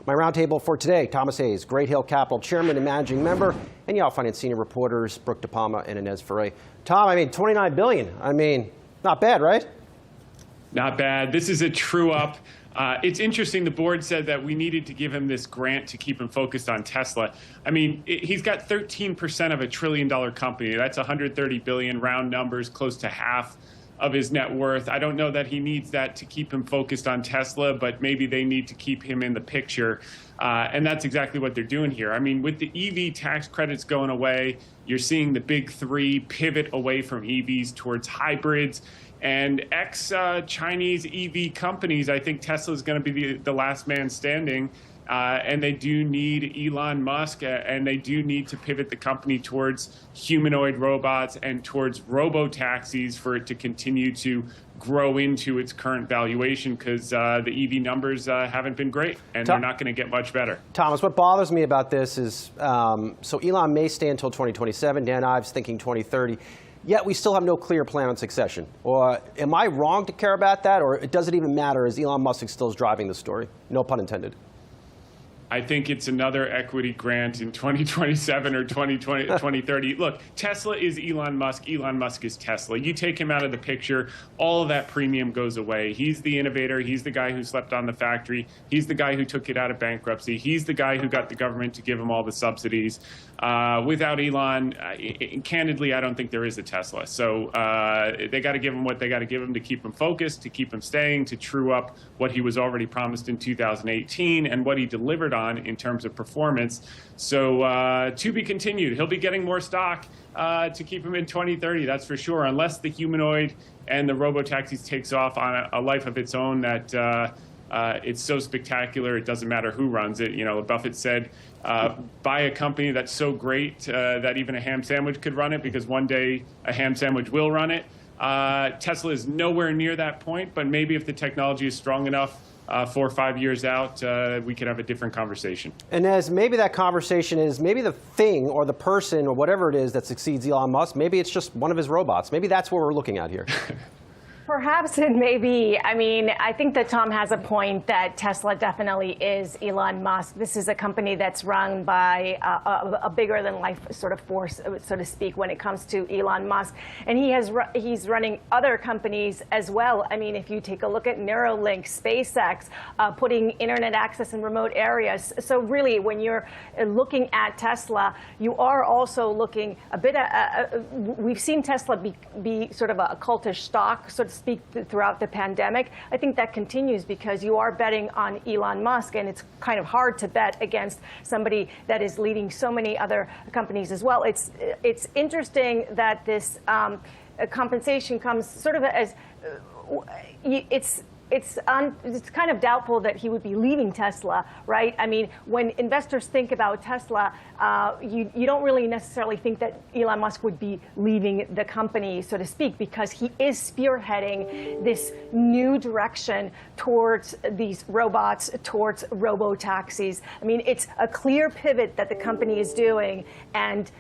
My roundtable for today, Thomas Hayes, Great Hill Capital Chairman and Managing Member, and Yahoo Finance Senior Reporters Brooke DePalma and Inez Ferre. Tom, I mean, $29 billion. I mean, not bad, right? Not bad. This is a true up. It's interesting. The board said that we needed to give him this grant to keep him focused on Tesla. I mean, he's got 13% of a $1 trillion company. That's 130 billion, round numbers, close to half of his net worth. I don't know that he needs that to keep him focused on Tesla, but maybe they need to keep him in the picture. And that's exactly what they're doing here. I mean, with the EV tax credits going away, you're seeing the big three pivot away from EVs towards hybrids. And ex-Chinese EV companies, I think Tesla is going to be the last man standing. And they do need Elon Musk, and they do need to pivot the company towards humanoid robots and towards robo-taxis for it to continue to grow into its current valuation, because the EV numbers haven't been great, and they're not going to get much better. Thomas, what bothers me about this is, so Elon may stay until 2027. Dan Ives thinking 2030. Yet we still have no clear plan on succession. Or am I wrong to care about that, or does it even matter as Elon Musk still is driving the story? No pun intended. I think it's another equity grant in 2027 or 2030. Look, Tesla is Elon Musk. Elon Musk is Tesla. You take him out of the picture, all of that premium goes away. He's the innovator. He's the guy who slept on the factory. He's the guy who took it out of bankruptcy. He's the guy who got the government to give him all the subsidies. Without Elon, candidly, I don't think there is a Tesla. So they got to give him what they got to give him to keep him focused, to keep him staying, to true up what he was already promised in 2018 and what he delivered on in terms of performance. So to be continued. He'll be getting more stock to keep him in 2030, that's for sure, unless the humanoid and the robo-taxis takes off on a life of its own that it's so spectacular it doesn't matter who runs it. You know, Buffett said, buy a company that's so great that even a ham sandwich could run it, because one day a ham sandwich will run it. Tesla is nowhere near that point, but maybe if the technology is strong enough 4 or 5 years out, we could have a different conversation. And as maybe that conversation is maybe the thing or the person or whatever it is that succeeds Elon Musk, maybe it's just one of his robots. Maybe that's what we're looking at here. Perhaps it may be. I mean, I think that Tom has a point that Tesla definitely is Elon Musk. This is a company that's run by a bigger-than-life sort of force, so to speak, when it comes to Elon Musk. And he's running other companies as well. I mean, if you take a look at Neuralink, SpaceX, putting internet access in remote areas. So really, when you're looking at Tesla, you are also looking a bit at, we've seen Tesla be sort of a cultish stock, so to speak, throughout the pandemic. I think that continues because you are betting on Elon Musk, and it's kind of hard to bet against somebody that is leading so many other companies as well. It's interesting that this compensation comes sort of as it's kind of doubtful that he would be leaving Tesla, right? I mean, when investors think about Tesla, you don't really necessarily think that Elon Musk would be leaving the company, so to speak, because he is spearheading this new direction towards these robots, towards robo-taxis. I mean, it's a clear pivot that the company is doing, and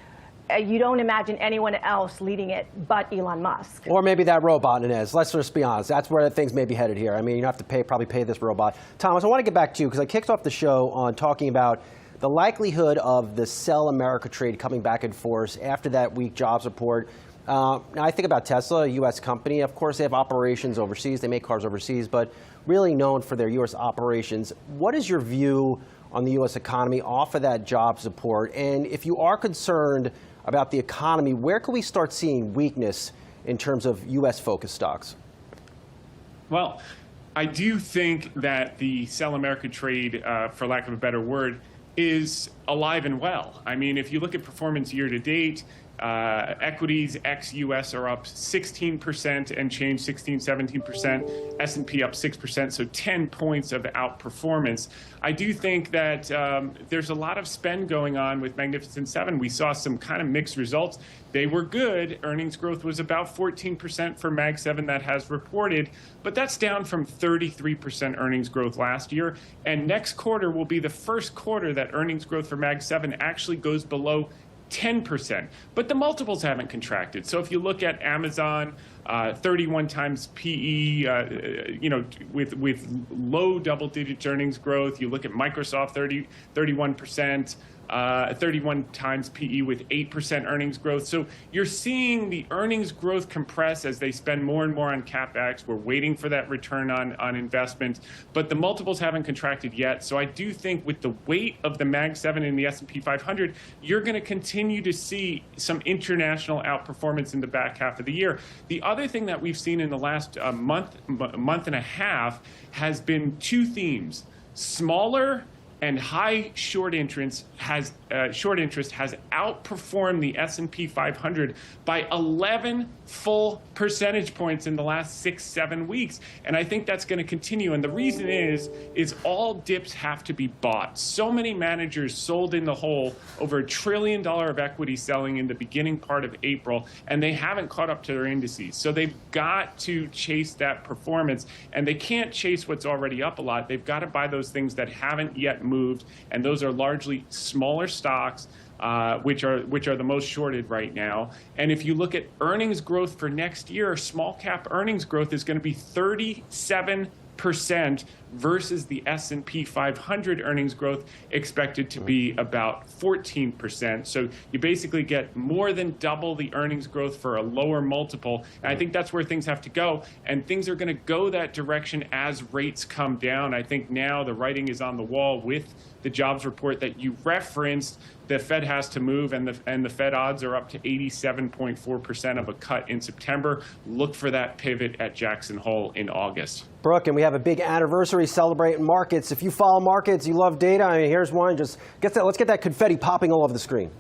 you don't imagine anyone else leading it but Elon Musk. Or maybe that robot, Inez. Let's just be honest. That's where things may be headed here. I mean, you have to probably pay this robot. Thomas, I want to get back to you because I kicked off the show on talking about the likelihood of the Sell America trade coming back in force after that weak jobs report. Now, I think about Tesla, a U.S. company. Of course, they have operations overseas. They make cars overseas, but really known for their U.S. operations. What is your view on the U.S. economy off of that job support? And if you are concerned about the economy, where can we start seeing weakness in terms of U.S.-focused stocks? Well, I do think that the Sell America trade, for lack of a better word, is alive and well. I mean, if you look at performance year to date, equities ex-US are up 16% and change, 16, 17%, S&P up 6%, so 10 points of outperformance. I do think that there's a lot of spend going on with Magnificent Seven. We saw some kind of mixed results. They were good. Earnings growth was about 14% for Mag 7 that has reported, but that's down from 33% earnings growth last year. And next quarter will be the first quarter that earnings growth for Mag 7 actually goes below 10%, but the multiples haven't contracted. So if you look at Amazon 31 times PE, with low double-digit earnings growth. You look at Microsoft, 31%. 31 times PE with 8% earnings growth. So you're seeing the earnings growth compress as they spend more and more on CapEx. We're waiting for that return on investment, but the multiples haven't contracted yet. So I do think with the weight of the Mag 7 in the S&P 500, you're going to continue to see some international outperformance in the back half of the year. The other thing that we've seen in the last month and a half has been two themes: smaller and high short interest has outperformed the S&P 500 by 11 full percentage points in the last 6-7 weeks. And I think that's going to continue. And the reason is all dips have to be bought. So many managers sold in the hole, over $1 trillion of equity selling in the beginning part of April, and they haven't caught up to their indices. So they've got to chase that performance, and they can't chase what's already up a lot. They've got to buy those things that haven't yet moved, and those are largely smaller stocks, which are the most shorted right now. And if you look at earnings growth for next year, small cap earnings growth is going to be 37% versus the S&P 500 earnings growth expected to be about 14%. So you basically get more than double the earnings growth for a lower multiple. And I think that's where things have to go. And things are going to go that direction as rates come down. I think now the writing is on the wall with the jobs report that you referenced. The Fed has to move, and the Fed odds are up to 87.4% of a cut in September. Look for that pivot at Jackson Hole in August. Brooke, and we have a big anniversary celebrating markets. If you follow markets, you love data. I mean, here's one. Just let's get that confetti popping all over the screen.